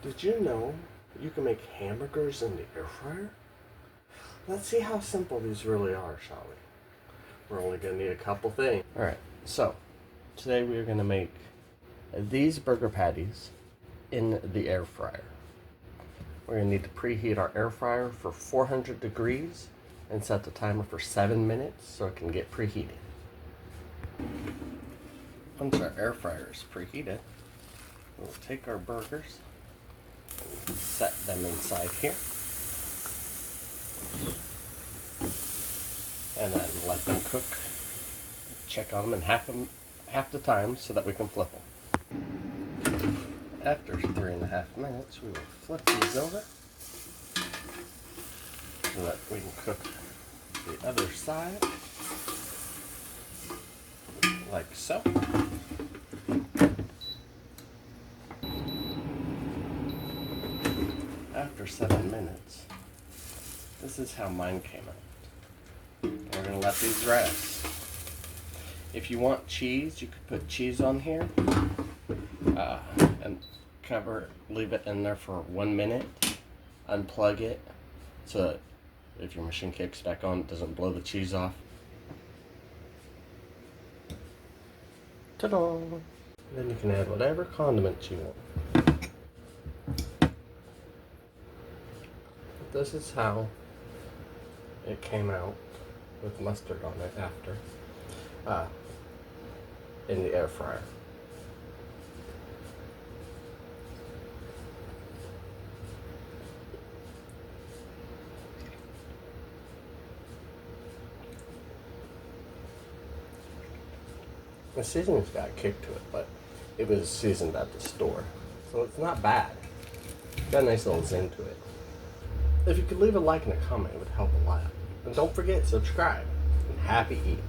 Did you know you can make hamburgers in the air fryer? Let's see how simple these really are, shall we? We're only going to need a couple things. Alright, so today we're going to make these burger patties in the air fryer. We're going to need to preheat our air fryer for 400 degrees and set the timer for 7 minutes so it can get preheated. Once our air fryer is preheated, we'll take our burgers and set them inside here. And then let them cook. Check on them in half the time so that we can flip them. After 3.5 minutes, we will flip these over so that we can cook the other side, like so. After 7 minutes, this is how mine came out. And we're going to let these rest. If you want cheese, you could put cheese on here and leave it in there for 1 minute, unplug it so that if your machine kicks back on, it doesn't blow the cheese off. Ta-da! Then you can add whatever condiments you want. This is how it came out with mustard on it after in the air fryer. The seasoning's got a kick to it, but it was seasoned at the store, so it's not bad. Got a nice little zing to it. If you could leave a like and a comment, it would help a lot. And don't forget, subscribe. And happy eating.